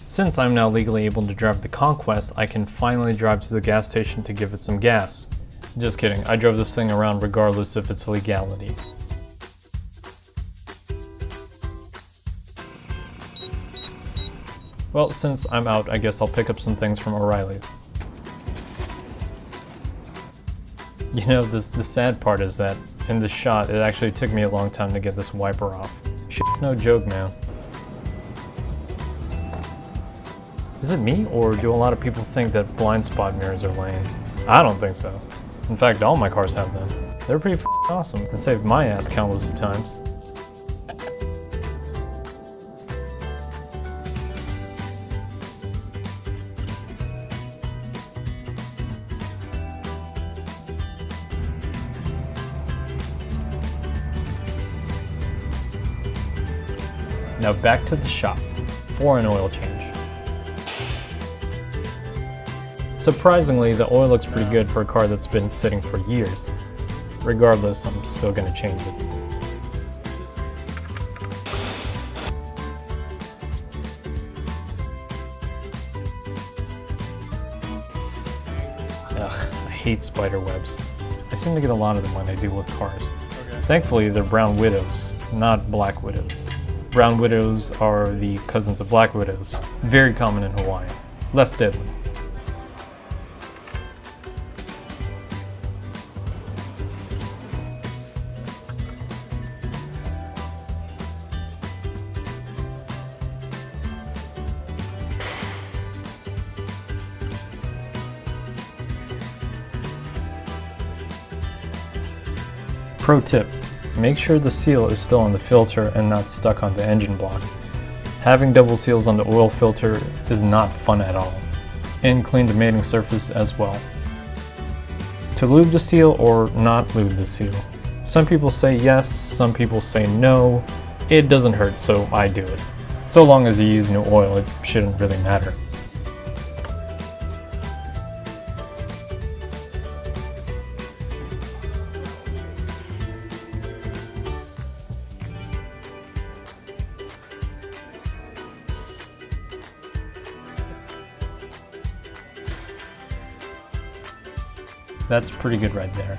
Since I'm now legally able to drive the Conquest, I can finally drive to the gas station to give it some gas. Just kidding, I drove this thing around regardless of its legality. Well, since I'm out, I guess I'll pick up some things from O'Reilly's. You know, the sad part is that in this shot, it actually took me a long time to get this wiper off. Shit's no joke, man. Is it me, or do a lot of people think that blind spot mirrors are lame? I don't think so. In fact, all my cars have them. They're pretty f***ing awesome and saved my ass countless of times. Now back to the shop for an oil change. Surprisingly, the oil looks pretty good for a car that's been sitting for years. Regardless, I'm still gonna change it. Ugh, I hate spider webs. I seem to get a lot of them when I deal with cars. Okay. Thankfully, they're brown widows, not black widows. Brown widows are the cousins of black widows. Very common in Hawaii. Less deadly. Pro tip, make sure the seal is still on the filter and not stuck on the engine block. Having double seals on the oil filter is not fun at all. And clean the mating surface as well. To lube the seal or not lube the seal. Some people say yes, some people say no. It doesn't hurt, so I do it. So long as you use new oil, it shouldn't really matter. That's pretty good right there.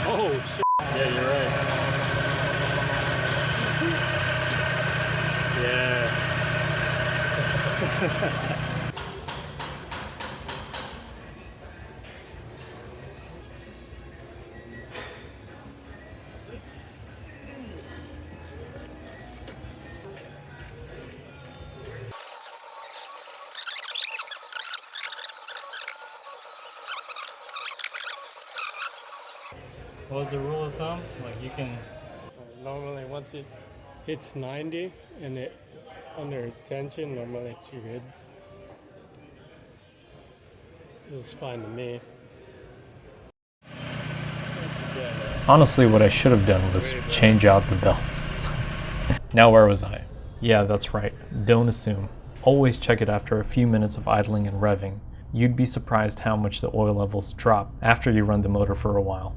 Oh, shit. Yeah, you're right. Yeah. What was the rule of thumb? Like you can... Normally once it hits 90 and it under tension, normally it's good. It's fine to me. Honestly, what I should have done was change out the belts. Now where was I? Yeah, that's right. Don't assume. Always check it after a few minutes of idling and revving. You'd be surprised how much the oil levels drop after you run the motor for a while.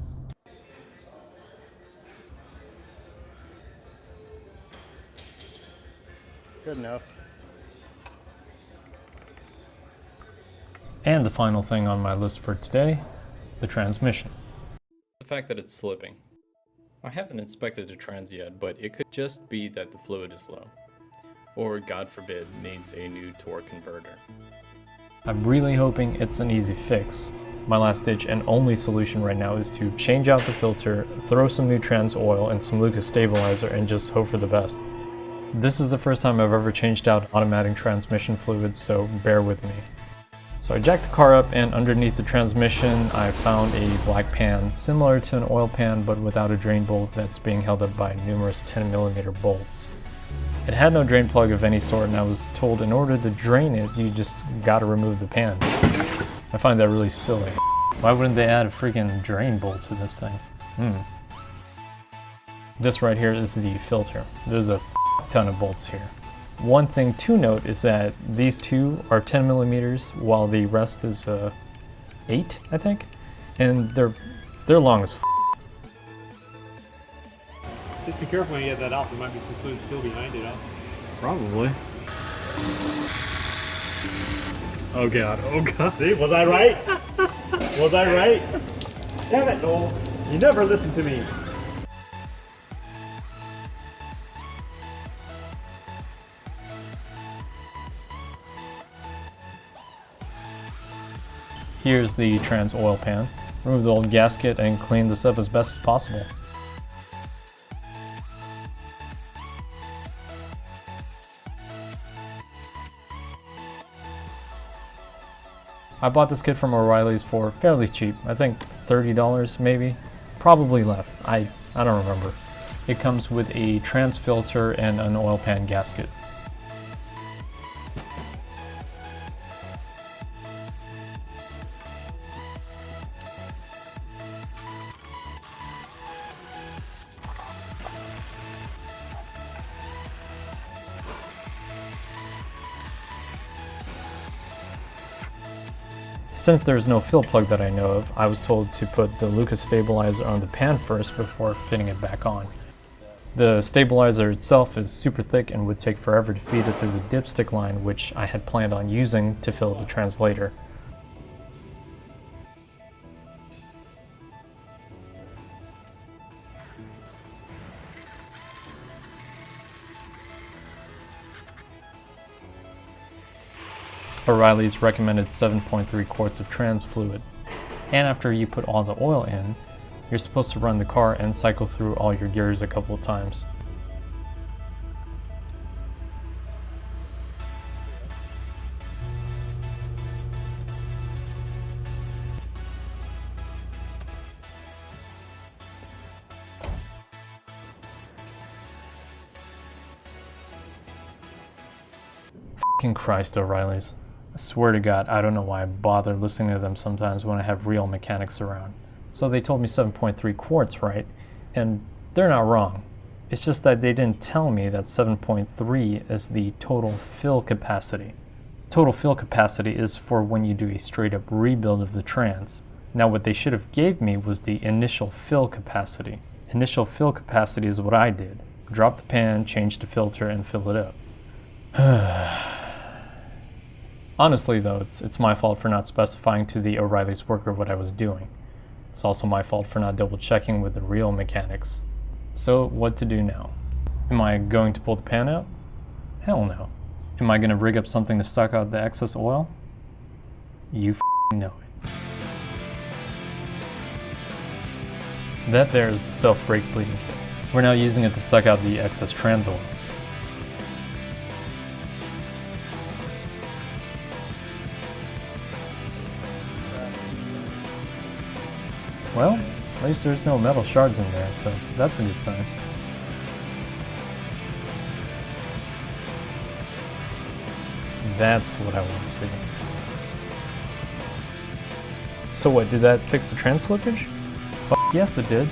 Good enough. And the final thing on my list for today, the transmission. The fact that it's slipping. I haven't inspected the trans yet, but it could just be that the fluid is low. Or, God forbid, needs a new torque converter. I'm really hoping it's an easy fix. My last ditch and only solution right now is to change out the filter, throw some new trans oil and some Lucas stabilizer and just hope for the best. This is the first time I've ever changed out automatic transmission fluids, so bear with me. So I jacked the car up, and underneath the transmission I found a black pan similar to an oil pan but without a drain bolt that's being held up by numerous 10mm bolts. It had no drain plug of any sort, and I was told in order to drain it you just gotta remove the pan. I find that really silly. Why wouldn't they add a freaking drain bolt to this thing? This right here is the filter. There's a ton of bolts here. One thing to note is that these two are 10 millimeters while the rest is 8, I think, and they're long as f. Just be careful when you get that off. There might be some fluid still behind it, huh? Probably. Oh god, oh god. See, was I right? Was I right? Damn it, Noel. You never listen to me. Here's the trans oil pan. Remove the old gasket and clean this up as best as possible. I bought this kit from O'Reilly's for fairly cheap. I think $30 maybe. Probably less. I don't remember. It comes with a trans filter and an oil pan gasket. Since there's no fill plug that I know of, I was told to put the Lucas stabilizer on the pan first before fitting it back on. The stabilizer itself is super thick and would take forever to feed it through the dipstick line, which I had planned on using to fill the translator. O'Reilly's recommended 7.3 quarts of trans fluid. And after you put all the oil in, you're supposed to run the car and cycle through all your gears a couple of times. Fucking Christ, O'Reilly's. I swear to God, I don't know why I bother listening to them sometimes when I have real mechanics around. So they told me 7.3 quarts, right? And they're not wrong. It's just that they didn't tell me that 7.3 is the total fill capacity. Total fill capacity is for when you do a straight up rebuild of the trans. Now what they should have gave me was the initial fill capacity. Initial fill capacity is what I did. Drop the pan, change the filter, and fill it up. Honestly though, it's my fault for not specifying to the O'Reilly's worker what I was doing. It's also my fault for not double checking with the real mechanics. So what to do now? Am I going to pull the pan out? Hell no. Am I going to rig up something to suck out the excess oil? You f***ing know it. That there is the self-brake bleeding kit. We're now using it to suck out the excess trans oil. Well, at least there's no metal shards in there, so that's a good sign. That's what I want to see. So what, did that fix the trans slippage? F*** yes it did.